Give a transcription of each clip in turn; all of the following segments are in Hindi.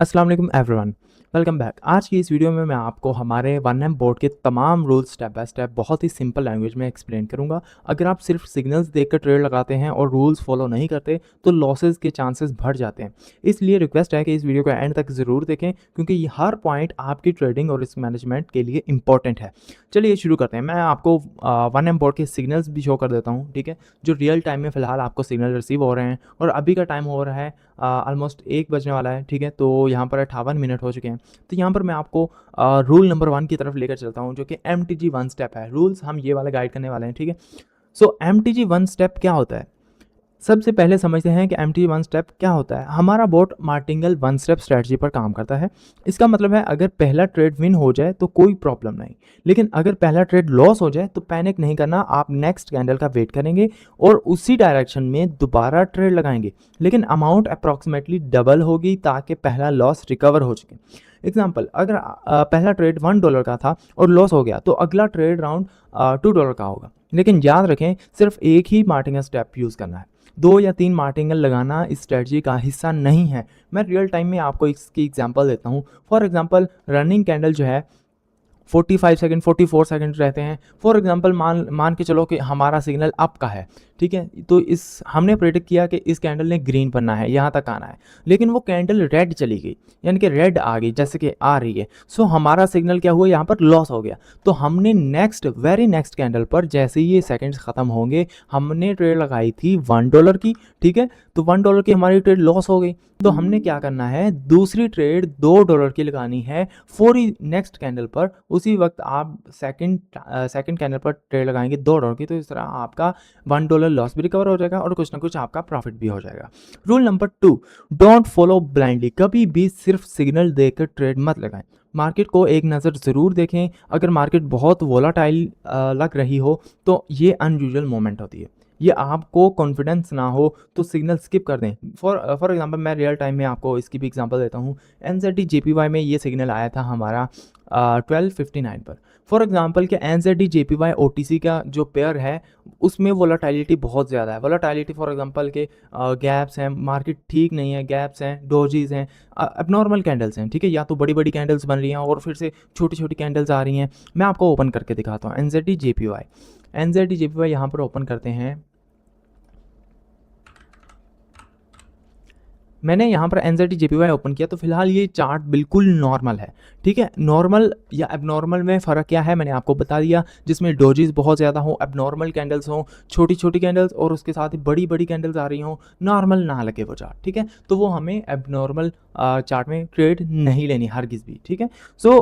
अस्सलाम वालेकुम एवरीवन, वेलकम बैक। आज की इस वीडियो में मैं आपको हमारे वन एम बोर्ड के तमाम रूल्स स्टेप बाय स्टेप बहुत ही सिंपल लैंग्वेज में एक्सप्लेन करूंगा। अगर आप सिर्फ सिग्नल्स देखकर ट्रेड लगाते हैं और रूल्स फॉलो नहीं करते तो लॉसेस के चांसेस बढ़ जाते हैं। इसलिए रिक्वेस्ट है कि इस वीडियो को एंड तक ज़रूर देखें क्योंकि ये हर पॉइंट आपकी ट्रेडिंग और रिस्क मैनेजमेंट के लिए इंपॉर्टेंट है। चलिए शुरू करते हैं। मैं आपको वन एम बोर्ड के सिग्नल्स भी शो कर देता हूँ, ठीक है, जो रियल टाइम में फ़िलहाल आपको सिग्नल रिसीव हो रहे हैं। और अभी का टाइम हो रहा है ऑलमोस्ट 1 बजने वाला है, ठीक है। तो यहाँ पर 58 मिनट हो चुके हैं। तो यहाँ पर मैं आपको रूल नंबर 1 की तरफ लेकर चलता हूँ, जो कि MTG 1 स्टेप है। रूल्स हम ये वाला गाइड करने वाले हैं, ठीक है। सो MTG 1 स्टेप क्या होता है? सबसे पहले समझते हैं कि MTG 1 स्टेप क्या होता है। हमारा बोट मार्टिंगल 1 स्टेप स्ट्रेटजी पर काम करता है। इसका मतलब है अगर पहला ट्रेड विन हो जाए तो कोई प्रॉब्लम नहीं, लेकिन अगर पहला ट्रेड लॉस हो जाए तो पैनिक नहीं करना। आप नेक्स्ट कैंडल का वेट करेंगे और उसी डायरेक्शन में दोबारा ट्रेड लगाएंगे, लेकिन अमाउंट अप्रॉक्सीमेटली डबल होगी ताकि पहला लॉस रिकवर हो सके। एग्जाम्पल, अगर पहला ट्रेड $1 का था और लॉस हो गया तो अगला ट्रेड राउंड $2 का होगा। लेकिन याद रखें, सिर्फ एक ही मार्टिंगल स्टेप यूज़ करना है। 2 या 3 मार्टिंगल लगाना इस स्ट्रेटजी का हिस्सा नहीं है। मैं रियल टाइम में आपको इसकी एग्जांपल देता हूँ। फॉर एग्जांपल, रनिंग कैंडल जो है 45 सेकंड 44 सेकंड रहते हैं। फॉर एग्जांपल, मान के चलो कि हमारा सिग्नल अप का है, ठीक है। तो इस हमने प्रेडिक्ट किया कि इस कैंडल ने ग्रीन बनना है, यहाँ तक आना है, लेकिन वो कैंडल रेड चली गई, यानी कि रेड आ गई जैसे कि आ रही है। सो हमारा सिग्नल क्या हुआ, यहाँ पर लॉस हो गया। तो हमने वेरी नेक्स्ट कैंडल पर जैसे ही ये सेकंड्स ख़त्म होंगे, हमने ट्रेड लगाई थी $1 की, ठीक है। तो $1 की हमारी ट्रेड लॉस हो गई। तो हमने क्या करना है, दूसरी ट्रेड $2 की लगानी है फौरी नेक्स्ट कैंडल पर। उसी वक्त आप सेकंड कैंडल पर ट्रेड लगाएंगे $2 की, तो इस तरह आपका $1 लॉस भी रिकवर हो जाएगा और कुछ ना कुछ आपका प्रॉफिट भी हो जाएगा। Rule number 2, don't follow blindly. कभी भी सिर्फ सिग्नल देकर ट्रेड मत लगाएं। मार्केट को एक नज़र ज़रूर देखें। अगर मार्केट बहुत वोलाटाइल लग रही हो तो ये अनयूजुअल मोमेंट होती है। ये आपको कॉन्फिडेंस ना हो तो सिग्नल स्किप कर दें। फॉर एग्जांपल, मैं रियल टाइम में आपको इसकी भी एग्जांपल देता हूँ। NZD JPY में ये सिग्नल आया था हमारा 1259 पर। फॉर एग्जांपल कि NZD JPY OTC का जो पेयर है उसमें वोलाटिलिटी बहुत ज़्यादा है। वोलाटिलिटी फॉर एग्जांपल के गैप्स हैं, मार्केट ठीक नहीं है, गैप्स हैं, डोजीज हैं, एबनॉर्मल कैंडल्स हैं, ठीक है। या तो बड़ी बड़ी कैंडल्स बन रही हैं और फिर से छोटी छोटी कैंडल्स आ रही हैं। मैं आपको ओपन करके दिखाता हूँ NZD JPY यहाँ पर ओपन करते हैं। मैंने यहाँ पर NZD JPY ओपन किया तो फिलहाल ये चार्ट बिल्कुल नॉर्मल है, ठीक है। नॉर्मल या एबनॉर्मल में फ़र्क क्या है मैंने आपको बता दिया, जिसमें डोजीज बहुत ज़्यादा हो, एबनॉर्मल कैंडल्स हों, छोटी छोटी कैंडल्स और उसके साथ ही बड़ी बड़ी कैंडल्स आ रही हों, नॉर्मल ना लगे वो चार्ट, ठीक है। तो वो हमें एबनॉर्मल चार्ट में ट्रेड नहीं लेनी हरगिज़ भी, ठीक है। सो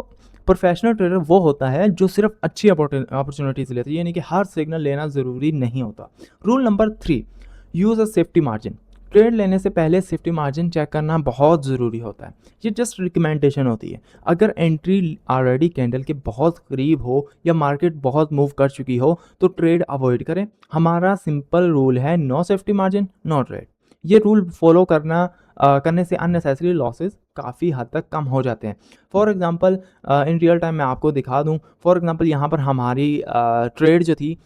प्रोफेशनल ट्रेडर वो होता है जो सिर्फ अच्छी अपॉर्चुनिटीज़ लेता है, यानी कि हर सिग्नल लेना ज़रूरी नहीं होता। रूल नंबर 3, यूज़ अ सेफ्टी मार्जिन। ट्रेड लेने से पहले सेफ्टी मार्जिन चेक करना बहुत ज़रूरी होता है। ये जस्ट रिकमेंडेशन होती है। अगर एंट्री ऑलरेडी कैंडल के बहुत करीब हो या मार्केट बहुत मूव कर चुकी हो तो ट्रेड अवॉइड करें। हमारा सिंपल रूल है, no safety margin no trade. ये रूल फॉलो करने से अननेसेसरी लॉसेस काफ़ी हद तक कम हो जाते हैं। For example, in real time मैं आपको दिखा दूं। फॉर एग्जांपल, यहाँ पर हमारी ट्रेड जो थी,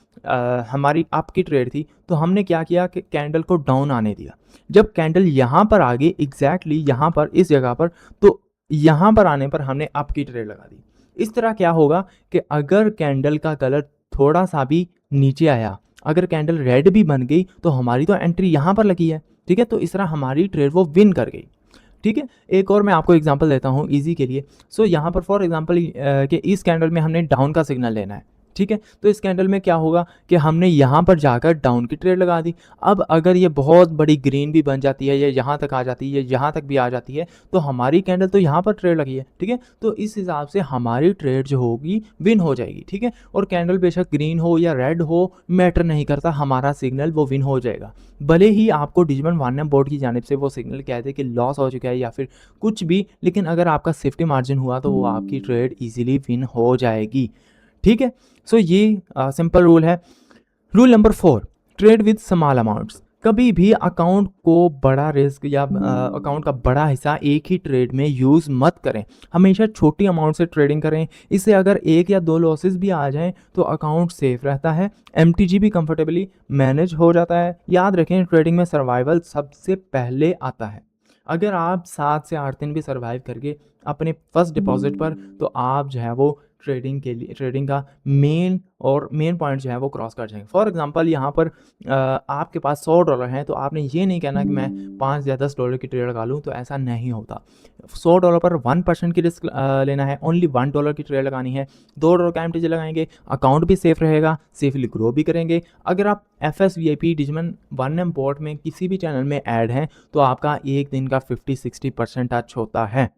हमारी अप की ट्रेड थी, तो हमने क्या किया कि कैंडल को डाउन आने दिया। जब कैंडल यहाँ पर आ गई, एग्जैक्टली यहाँ पर इस जगह पर, तो यहाँ पर आने पर हमने अप की ट्रेड लगा दी। इस तरह क्या होगा कि अगर कैंडल का कलर थोड़ा सा भी नीचे आया, अगर कैंडल रेड भी बन गई तो हमारी तो एंट्री यहाँ पर लगी है, ठीक है। तो इस तरह हमारी ट्रेड वो विन कर गई, ठीक है। एक और मैं आपको एग्जांपल देता हूँ इजी के लिए। सो यहाँ पर फॉर एग्जांपल कि इस कैंडल में हमने डाउन का सिग्नल लेना है, ठीक है। तो इस कैंडल में क्या होगा कि हमने यहाँ पर जाकर डाउन की ट्रेड लगा दी। अब अगर ये बहुत बड़ी ग्रीन भी बन जाती है या यहाँ तक आ जाती है, यहाँ तक भी आ जाती है, तो हमारी कैंडल तो यहाँ पर ट्रेड लगी है, ठीक है। तो इस हिसाब से हमारी ट्रेड जो होगी विन हो जाएगी, ठीक है। और कैंडल बेशक ग्रीन हो या रेड हो, मैटर नहीं करता, हमारा सिग्नल वो विन हो जाएगा। भले ही आपको डिजिटल वार्निंग बोर्ड की जानिब से वो सिग्नल कह दे कि लॉस हो चुका है या फिर कुछ भी, लेकिन अगर आपका सेफ्टी मार्जिन हुआ तो वो आपकी ट्रेड इजीली विन हो जाएगी, ठीक है। सो ये सिंपल रूल है। Rule number 4, trade with small amounts. कभी भी अकाउंट को बड़ा रिस्क या अकाउंट का बड़ा हिस्सा एक ही ट्रेड में यूज़ मत करें। हमेशा छोटी अमाउंट से ट्रेडिंग करें। इससे अगर 1 या 2 लॉसेस भी आ जाएं तो अकाउंट सेफ रहता है, MTG भी कंफर्टेबली मैनेज हो जाता है। याद रखें, ट्रेडिंग में सर्वाइवल सबसे पहले आता है। अगर आप 7 से 8 दिन भी सर्वाइव करके अपने फर्स्ट डिपॉजिट पर, तो आप जो है वो ट्रेडिंग का मेन पॉइंट जो है वो क्रॉस कर जाएंगे। फॉर एग्जांपल यहाँ पर आपके पास $100 हैं, तो आपने ये नहीं कहना कि मैं 5 या $10 की ट्रेड लगा लूँ, तो ऐसा नहीं होता। $100 पर 1% की रिस्क लेना है, ओनली $1 की ट्रेड लगानी है। $2 का MTG लगाएंगे, अकाउंट भी सेफ रहेगा, सेफली ग्रो भी करेंगे। अगर आप FSVIP डिजमन 1M बोर्ड में किसी भी चैनल में ऐड हैं, तो आपका एक दिन का 50-60% टच होता है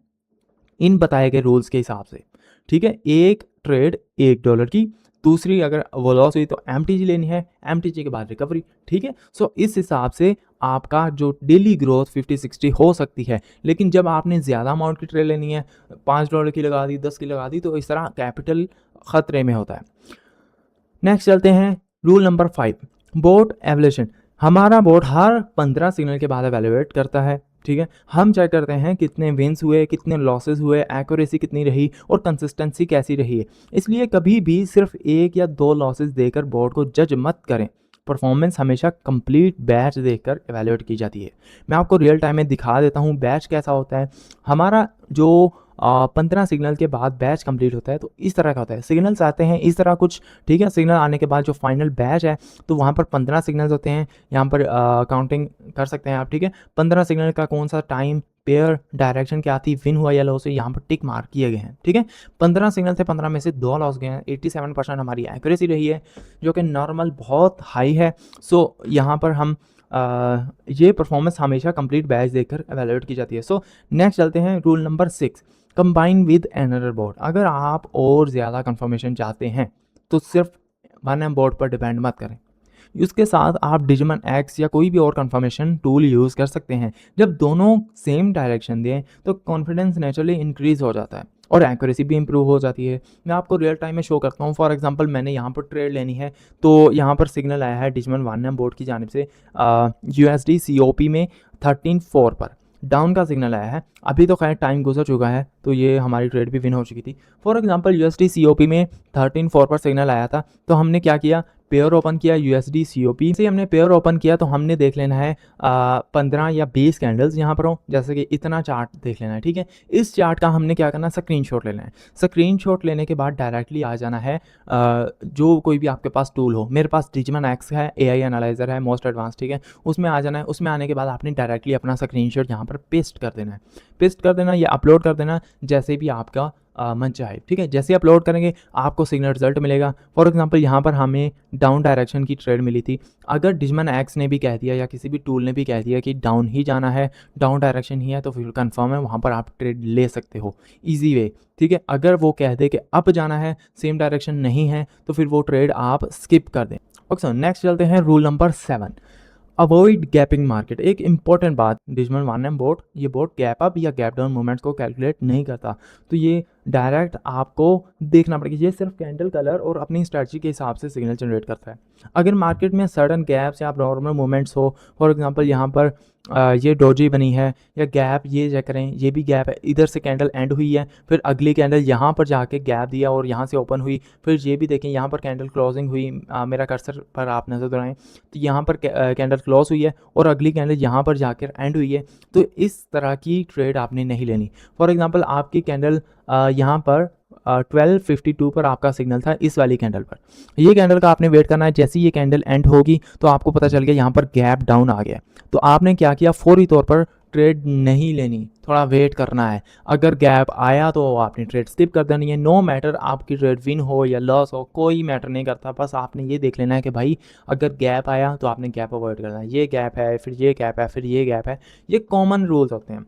इन बताए गए रूल्स के हिसाब से। ठीक है, एक ट्रेड $1 की, दूसरी अगर वो लॉस हुई तो MTG लेनी है, MTG के बाद रिकवरी। ठीक है, सो इस हिसाब से आपका जो डेली ग्रोथ 50-60 हो सकती है। लेकिन जब आपने ज़्यादा अमाउंट की ट्रेड लेनी है, $5 की लगा दी, 10 की लगा दी, तो इस तरह कैपिटल ख़तरे में होता है। नेक्स्ट चलते हैं रूल नंबर 5, बोट एवल्यूशन। हमारा बोट हर 15 सिग्नल के बाद एवेल्युएट करता है। ठीक है, हम चेक करते हैं कितने विंस हुए, कितने लॉसेस हुए, एक्यूरेसी कितनी रही और कंसिस्टेंसी कैसी रही है। इसलिए कभी भी सिर्फ 1 या 2 लॉसेस देकर बोर्ड को जज मत करें। परफॉर्मेंस हमेशा कंप्लीट बैच देखकर एवेल्युएट की जाती है। मैं आपको रियल टाइम में दिखा देता हूँ बैच कैसा होता है। हमारा जो 15 सिग्नल के बाद बैच कंप्लीट होता है, तो इस तरह का होता है। सिग्नल्स आते हैं इस तरह कुछ, ठीक है। सिग्नल आने के बाद जो फाइनल बैच है, तो वहाँ पर 15 सिग्नल्स होते हैं। यहाँ पर काउंटिंग कर सकते हैं आप, ठीक है। 15 सिग्नल का कौन सा टाइम, पेयर, डायरेक्शन क्या थी, विन हुआ या लॉस हुआ, यहाँ पर टिक मार्क किए गए हैं। ठीक है, 15 सिग्नल थे, 15 में से 2 लॉस गए हैं। 87% हमारी एक्यूरेसी रही है, जो कि नॉर्मल बहुत हाई है। सो यहाँ पर हम ये परफॉर्मेंस हमेशा कंप्लीट बैच देखकर एवेल्युएट की जाती है। सो नेक्स्ट चलते हैं rule number 6, combine with another board. अगर आप और ज़्यादा कंफर्मेशन चाहते हैं, तो सिर्फ 1M बोर्ड पर डिपेंड मत करें। उसके साथ आप डिजिमन एक्स या कोई भी और कंफर्मेशन टूल यूज़ कर सकते हैं। जब दोनों सेम डायरेक्शन दें, तो कॉन्फिडेंस नेचुरली इंक्रीज हो जाता है और एक्यूरेसी भी इंप्रूव हो जाती है। मैं आपको रियल टाइम में शो करता हूँ। फॉर एग्जांपल, मैंने यहाँ पर ट्रेड लेनी है, तो यहाँ पर सिग्नल आया है डिजिमन 1M बोर्ड की जानिब से USD COP में 13.4 पर डाउन का सिग्नल आया है। अभी तो खैर टाइम गुजर चुका है, तो ये हमारी ट्रेड भी विन हो चुकी थी। फॉर एग्जांपल, USD COP में 13.4 पर सिग्नल आया था, तो हमने क्या किया, पेयर ओपन किया। USD COP से हमने पेयर ओपन किया, तो हमने देख लेना है 15 या 20 कैंडल्स यहाँ पर हो, जैसे कि इतना चार्ट देख लेना है। ठीक है, इस चार्ट का हमने क्या करना है, स्क्रीनशॉट लेना है। स्क्रीनशॉट लेने के बाद डायरेक्टली आ जाना है जो कोई भी आपके पास टूल हो। मेरे पास डिजिमन एक्स है, AI एनालाइजर है, मोस्ट एडवांस, ठीक है। उसमें आ जाना है। उसमें आने के बाद आपने डायरेक्टली अपना स्क्रीनशॉट यहाँ पर पेस्ट कर देना है। पेस्ट कर देना या अपलोड कर देना, जैसे भी आपका मन चाहे। ठीक है, जैसे अपलोड करेंगे आपको सिग्नल रिजल्ट मिलेगा। फॉर एग्जांपल, यहाँ पर हमें डाउन डायरेक्शन की ट्रेड मिली थी। अगर डिजिमन एक्स ने भी कह दिया या किसी भी टूल ने भी कह दिया कि डाउन ही जाना है, डाउन डायरेक्शन ही है, तो फिर कंफर्म है, वहाँ पर आप ट्रेड ले सकते हो, ईजी वे। ठीक है, अगर वो कह दे कि अप जाना है, सेम डायरेक्शन नहीं है, तो फिर वो ट्रेड आप स्किप कर दें। ओके सर, नेक्स्ट चलते हैं rule number 7, avoid gapping market. एक इंपॉर्टेंट बात, डिजिमन 1M बोर्ड, ये बोर्ड गैप अप या गैप डाउन मूवमेंट्स को कैलकुलेट नहीं करता, तो ये डायरेक्ट आपको देखना पड़ेगा। ये सिर्फ कैंडल कलर और अपनी स्ट्रेटजी के हिसाब से सिग्नल जनरेट करता है। अगर मार्केट में सडन गैप्स या नॉर्मल मूवमेंट्स हो, फॉर एग्जांपल यहाँ पर ये डोजी बनी है या गैप, ये चेक करें, ये भी गैप है, इधर से कैंडल एंड हुई है, फिर अगली कैंडल यहाँ पर जाके गैप दिया और यहाँ से ओपन हुई, फिर ये भी देखें यहाँ पर कैंडल क्लोजिंग हुई। मेरा कर्सर पर आप नज़र दौड़ाएं, तो यहाँ पर कैंडल क्लोज हुई है और अगली कैंडल यहाँ पर जाकर एंड हुई है। तो इस तरह की ट्रेड आपने नहीं लेनी। फॉर एग्जांपल, आपकी कैंडल यहाँ पर 1252 पर आपका सिग्नल था, इस वाली कैंडल पर। ये कैंडल का आपने वेट करना है। जैसे ये कैंडल एंड होगी, तो आपको पता चल गया यहाँ पर गैप डाउन आ गया, तो आपने क्या किया, फौरी तौर पर ट्रेड नहीं लेनी, थोड़ा वेट करना है। अगर गैप आया तो आपने ट्रेड स्किप कर देनी है। नो मैटर आपकी ट्रेड विन हो या लॉस हो, कोई मैटर नहीं करता। बस आपने ये देख लेना है कि भाई अगर गैप आया तो आपने गैप अवॉइड करना है। ये गैप है, फिर ये गैप है, फिर ये गैप है, ये कॉमन रूल्स होते हैं।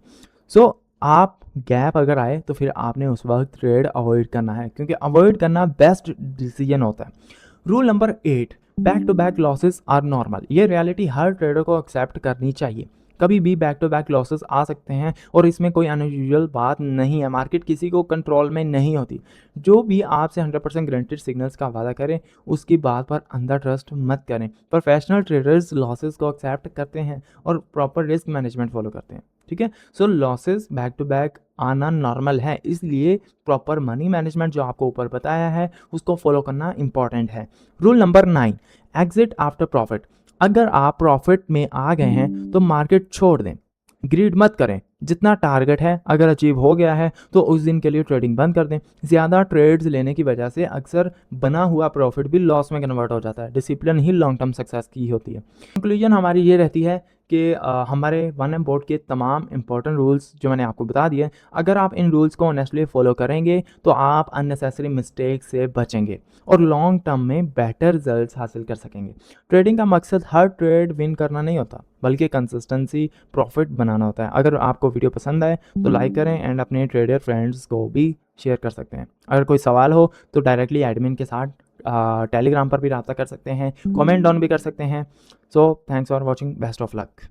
सो आप गैप अगर आए तो फिर आपने उस वक्त ट्रेड अवॉइड करना है, क्योंकि अवॉइड करना बेस्ट डिसीजन होता है। Rule number 8, back to back losses are normal. ये रियलिटी हर ट्रेडर को एक्सेप्ट करनी चाहिए। कभी भी बैक टू बैक लॉसेस आ सकते हैं और इसमें कोई अनयूजुअल बात नहीं है। मार्केट किसी को कंट्रोल में नहीं होती। जो भी आपसे 100% गारंटेड सिग्नल्स का वादा करें, उसकी बात पर अंधा ट्रस्ट मत करें। प्रोफेशनल ट्रेडर्स लॉसेस को एक्सेप्ट करते हैं और प्रॉपर रिस्क मैनेजमेंट फॉलो करते हैं। ठीक है, सो लॉसेस बैक टू बैक आना नॉर्मल है, इसलिए प्रॉपर मनी मैनेजमेंट जो आपको ऊपर बताया है उसको फॉलो करना इंपॉर्टेंट है। Rule number 9, exit after profit. अगर आप प्रॉफिट में आ गए हैं तो मार्केट छोड़ दें, ग्रीड मत करें, जितना टारगेट है अगर अचीव हो गया है तो उस दिन के लिए ट्रेडिंग बंद कर दें। ज़्यादा ट्रेड्स लेने की वजह से अक्सर बना हुआ प्रॉफिट भी लॉस में कन्वर्ट हो जाता है। डिसिप्लिन ही लॉन्ग टर्म सक्सेस की होती है। कंक्लूजन हमारी ये रहती है कि हमारे 1M बोर्ड के तमाम इंपॉर्टेंट रूल्स जो मैंने आपको बता दिए, अगर आप इन रूल्स को ऑनेस्टली फॉलो करेंगे तो आप अननेसेसरी मिस्टेक से बचेंगे और लॉन्ग टर्म में बेटर रिजल्ट्स हासिल कर सकेंगे। ट्रेडिंग का मकसद हर ट्रेड विन करना नहीं होता, बल्कि कंसिस्टेंसी प्रॉफिट बनाना होता है। अगर आपको वीडियो पसंद आए तो लाइक करें एंड अपने ट्रेडर फ्रेंड्स को भी शेयर कर सकते हैं। अगर कोई सवाल हो तो डायरेक्टली एडमिन के साथ टेलीग्राम पर भी रब्ता कर सकते हैं, कमेंट डाउन भी कर सकते हैं। So thanks for watching, best of luck.